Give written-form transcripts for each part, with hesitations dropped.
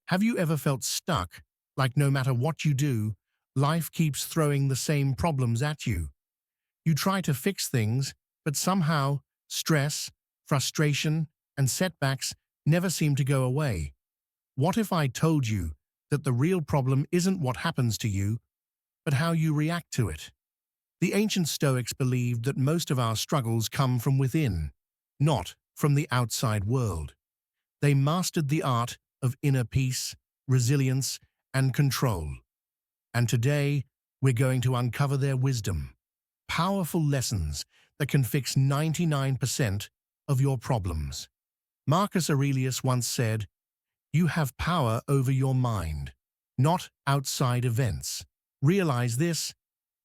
Have you ever felt stuck, like no matter what you do, life keeps throwing the same problems at you? You try to fix things, but somehow stress, frustration, and setbacks never seem to go away. What if I told you that the real problem isn't what happens to you, but how you react to it? The ancient Stoics believed that most of our struggles come from within, not from the outside world. They mastered the art of inner peace, resilience, and control. And today, we're going to uncover their wisdom, powerful lessons that can fix 99% of your problems. Marcus Aurelius once said, "You have power over your mind, not outside events. Realize this,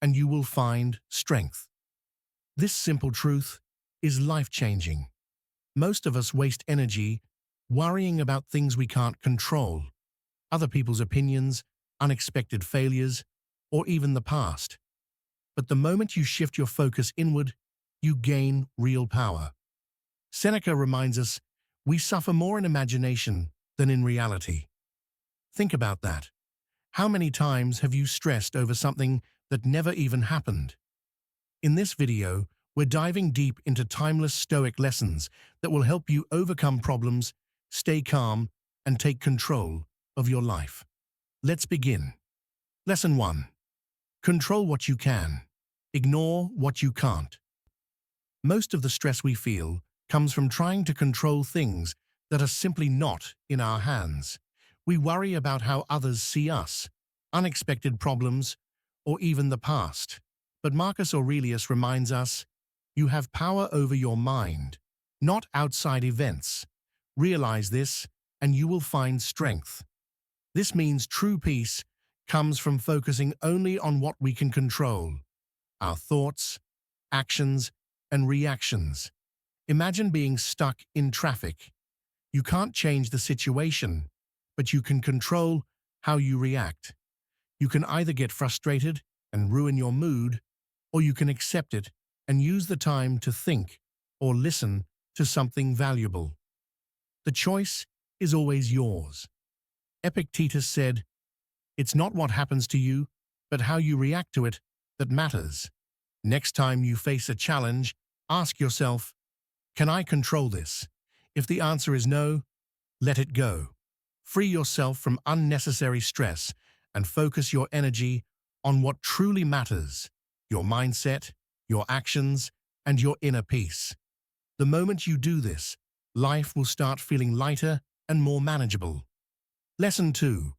and you will find strength." This simple truth is life-changing. Most of us waste energy worrying about things we can't control, other people's opinions, unexpected failures, or even the past. But the moment you shift your focus inward, you gain real power. Seneca reminds us, we suffer more in imagination than in reality. Think about that. How many times have you stressed over something that never even happened? In this video, we're diving deep into timeless Stoic lessons that will help you overcome problems, stay calm, and take control of your life. Let's begin. Lesson 1. Control what you can. Ignore what you can't. Most of the stress we feel comes from trying to control things that are simply not in our hands. We worry about how others see us, unexpected problems, or even the past. But Marcus Aurelius reminds us, you have power over your mind, not outside events. Realize this, and you will find strength. This means true peace comes from focusing only on what we can control: our thoughts, actions, and reactions. Imagine being stuck in traffic. You can't change the situation, but you can control how you react. You can either get frustrated and ruin your mood, or you can accept it and use the time to think or listen to something valuable. The choice is always yours. Epictetus said, "It's not what happens to you, but how you react to it that matters." Next time you face a challenge, ask yourself, can I control this? If the answer is no, let it go. Free yourself from unnecessary stress and focus your energy on what truly matters: your mindset, your actions, and your inner peace. The moment you do this, life will start feeling lighter and more manageable. Lesson 2.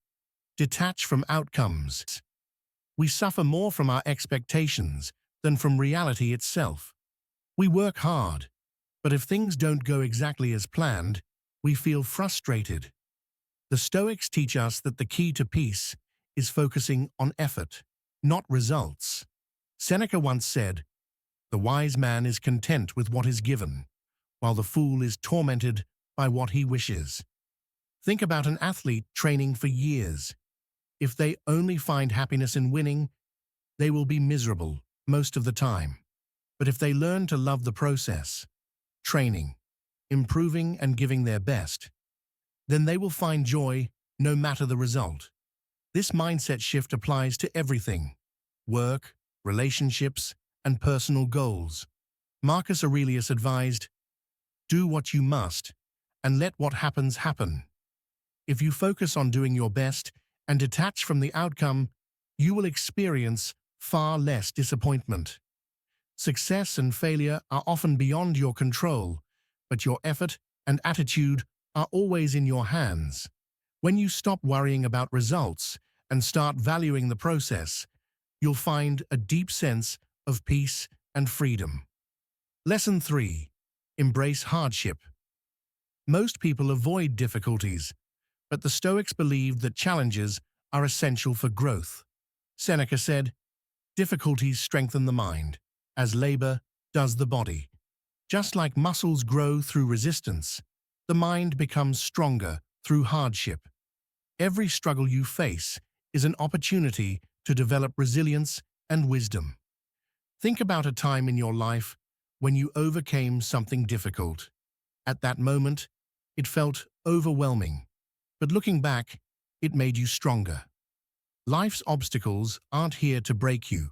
Detach from outcomes. We suffer more from our expectations than from reality itself. We work hard, but if things don't go exactly as planned, we feel frustrated. The Stoics teach us that the key to peace is focusing on effort, not results. Seneca once said, "The wise man is content with what is given, while the fool is tormented by what he wishes." Think about an athlete training for years. If they only find happiness in winning, they will be miserable most of the time. But if they learn to love the process, training, improving, and giving their best, then they will find joy no matter the result. This mindset shift applies to everything: work, relationships, and personal goals. Marcus Aurelius advised, "Do what you must, and let what happens happen." If you focus on doing your best and detach from the outcome, you will experience far less disappointment. Success and failure are often beyond your control, but your effort and attitude are always in your hands. When you stop worrying about results and start valuing the process, you'll find a deep sense of peace and freedom. Lesson 3. Embrace hardship. Most people avoid difficulties, but the Stoics believed that challenges are essential for growth. Seneca said, "Difficulties strengthen the mind, as labor does the body." Just like muscles grow through resistance, the mind becomes stronger through hardship. Every struggle you face is an opportunity to develop resilience and wisdom. Think about a time in your life when you overcame something difficult. At that moment, it felt overwhelming. But looking back, it made you stronger. Life's obstacles aren't here to break you.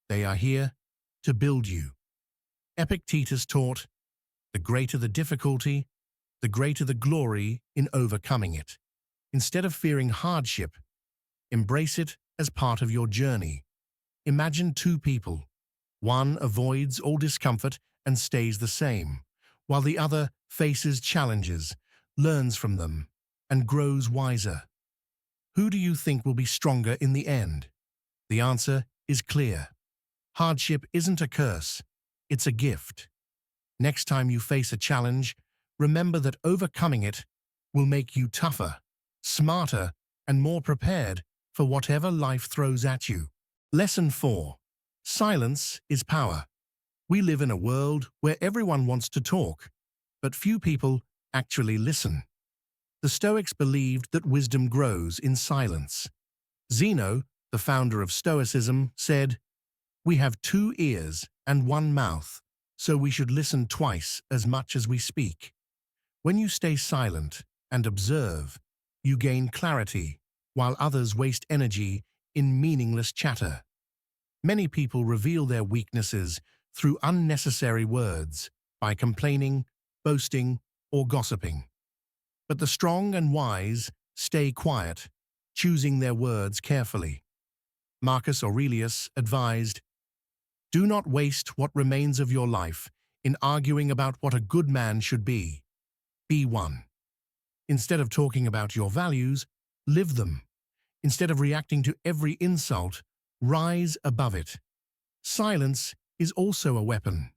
They are here to build you. Epictetus taught, the greater the difficulty, the greater the glory in overcoming it. Instead of fearing hardship, embrace it as part of your journey. Imagine two people. One avoids all discomfort and stays the same, while the other faces challenges, learns from them, and grows wiser. Who do you think will be stronger in the end? The answer is clear. Hardship isn't a curse, it's a gift. Next time you face a challenge, remember that overcoming it will make you tougher, smarter, and more prepared for whatever life throws at you. Lesson 4. Silence is power. We live in a world where everyone wants to talk, but few people actually listen. The Stoics believed that wisdom grows in silence. Zeno, the founder of Stoicism, said, "We have 2 ears and 1 mouth, so we should listen twice as much as we speak." When you stay silent and observe, you gain clarity, while others waste energy in meaningless chatter. Many people reveal their weaknesses through unnecessary words, by complaining, boasting, or gossiping. But the strong and wise stay quiet, choosing their words carefully. Marcus Aurelius advised, "Do not waste what remains of your life in arguing about what a good man should be. Be one." Instead of talking about your values, live them. Instead of reacting to every insult, rise above it. Silence is also a weapon.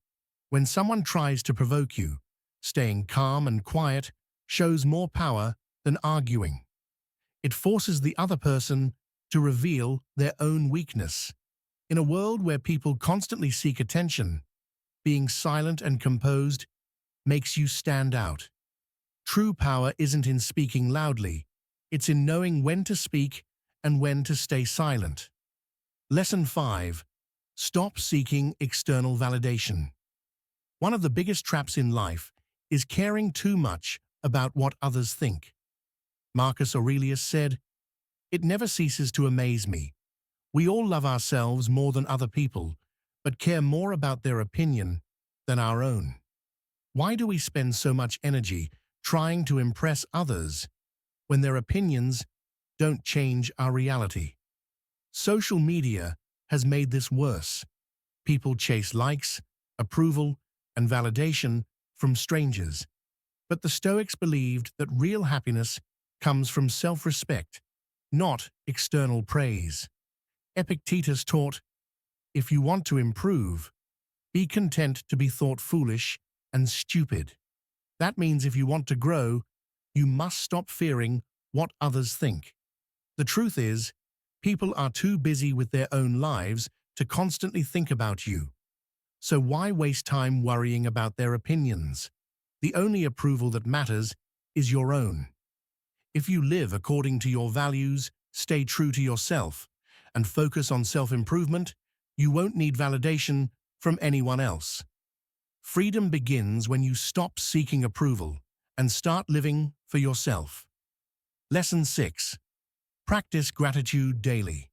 When someone tries to provoke you, staying calm and quiet shows more power than arguing. It forces the other person to reveal their own weakness. In a world where people constantly seek attention, being silent and composed makes you stand out. True power isn't in speaking loudly, it's in knowing when to speak and when to stay silent. Lesson 5. Stop seeking external validation. One of the biggest traps in life is caring too much about what others think. Marcus Aurelius said, "It never ceases to amaze me. We all love ourselves more than other people, but care more about their opinion than our own. Why do we spend so much energy trying to impress others when their opinions don't change our reality?" Social media has made this worse. People chase likes, approval, and validation from strangers. But the Stoics believed that real happiness comes from self-respect, not external praise. Epictetus taught, "If you want to improve, be content to be thought foolish and stupid." That means if you want to grow, you must stop fearing what others think. The truth is, people are too busy with their own lives to constantly think about you. So why waste time worrying about their opinions? The only approval that matters is your own. If you live according to your values, stay true to yourself, and focus on self-improvement, you won't need validation from anyone else. Freedom begins when you stop seeking approval and start living for yourself. Lesson 6. Practice gratitude daily.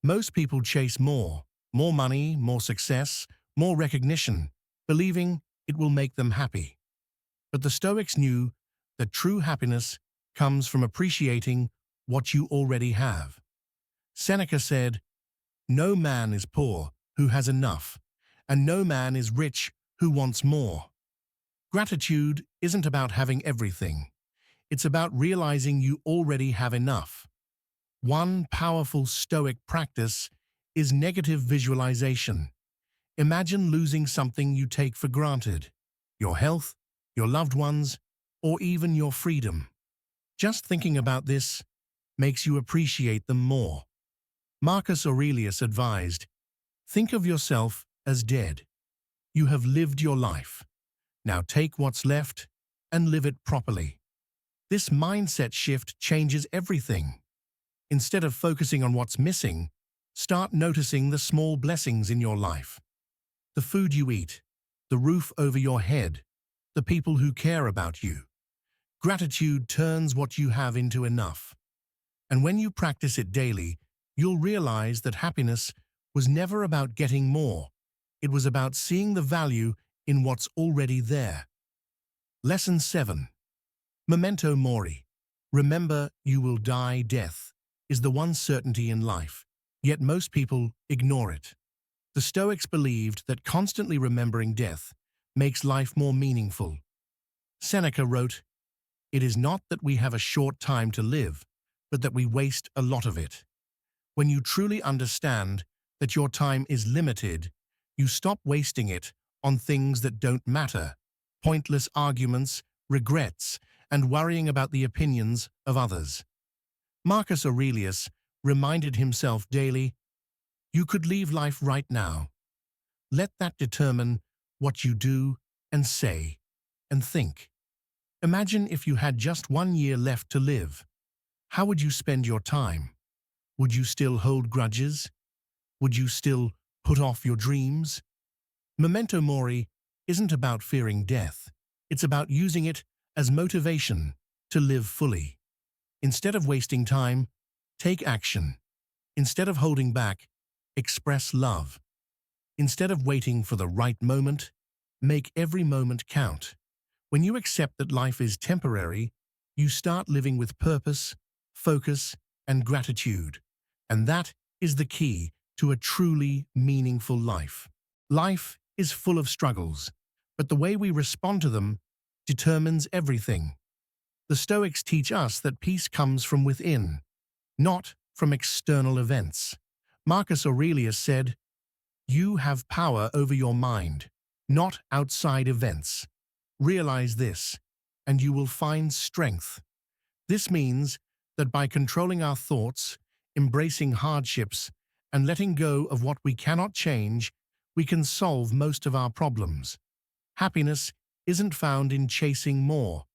Most people chase more money, more success, more recognition, believing it will make them happy. But the Stoics knew that true happiness comes from appreciating what you already have. Seneca said, "No man is poor who has enough, and no man is rich who wants more." Gratitude isn't about having everything. It's about realizing you already have enough. One powerful Stoic practice is negative visualization. Imagine losing something you take for granted: your health, your loved ones, or even your freedom. Just thinking about this makes you appreciate them more. Marcus Aurelius advised, "Think of yourself as dead. You have lived your life. Now take what's left and live it properly." This mindset shift changes everything. Instead of focusing on what's missing, start noticing the small blessings in your life. The food you eat, the roof over your head, the people who care about you. Gratitude turns what you have into enough. And when you practice it daily, you'll realize that happiness was never about getting more. It was about seeing the value in what's already there. Lesson 7. Memento mori. Remember, you will die. Death is the one certainty in life, yet most people ignore it. The Stoics believed that constantly remembering death makes life more meaningful. Seneca wrote, "It is not that we have a short time to live, but that we waste a lot of it." When you truly understand that your time is limited, you stop wasting it on things that don't matter, pointless arguments, regrets, and worrying about the opinions of others. Marcus Aurelius reminded himself daily, "You could leave life right now. Let that determine what you do and say and think." Imagine if you had just 1 year left to live. How would you spend your time? Would you still hold grudges? Would you still put off your dreams? Memento mori isn't about fearing death. It's about using it as motivation to live fully. Instead of wasting time, take action. Instead of holding back, express love. Instead of waiting for the right moment, make every moment count. When you accept that life is temporary, you start living with purpose, focus, and gratitude. And that is the key to a truly meaningful life. Life is full of struggles, but the way we respond to them determines everything. The Stoics teach us that peace comes from within, not from external events. Marcus Aurelius said, "You have power over your mind, not outside events. Realize this, and you will find strength." This means that by controlling our thoughts, embracing hardships, and letting go of what we cannot change, we can solve most of our problems. Happiness isn't found in chasing more.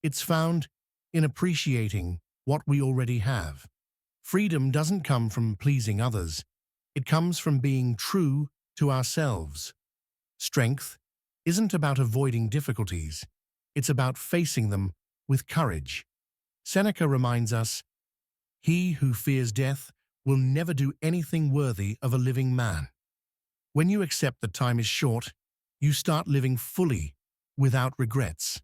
It's found in appreciating what we already have. Freedom doesn't come from pleasing others. It comes from being true to ourselves. Strength isn't about avoiding difficulties. It's about facing them with courage. Seneca reminds us, "He who fears death will never do anything worthy of a living man." When you accept that time is short, you start living fully without regrets.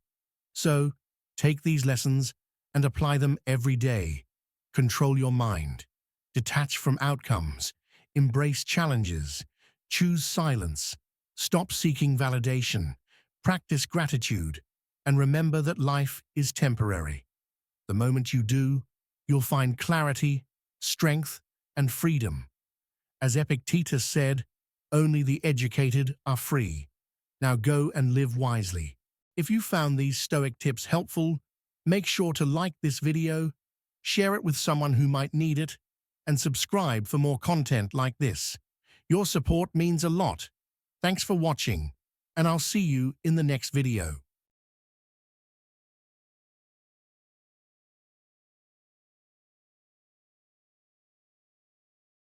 So, take these lessons and apply them every day. Control your mind. Detach from outcomes. Embrace challenges. Choose silence. Stop seeking validation. Practice gratitude. And remember that life is temporary. The moment you do, you'll find clarity, strength, and freedom. As Epictetus said, "Only the educated are free." Now go and live wisely. If you found these Stoic tips helpful, make sure to like this video, share it with someone who might need it, and subscribe for more content like this. Your support means a lot. Thanks for watching, and I'll see you in the next video.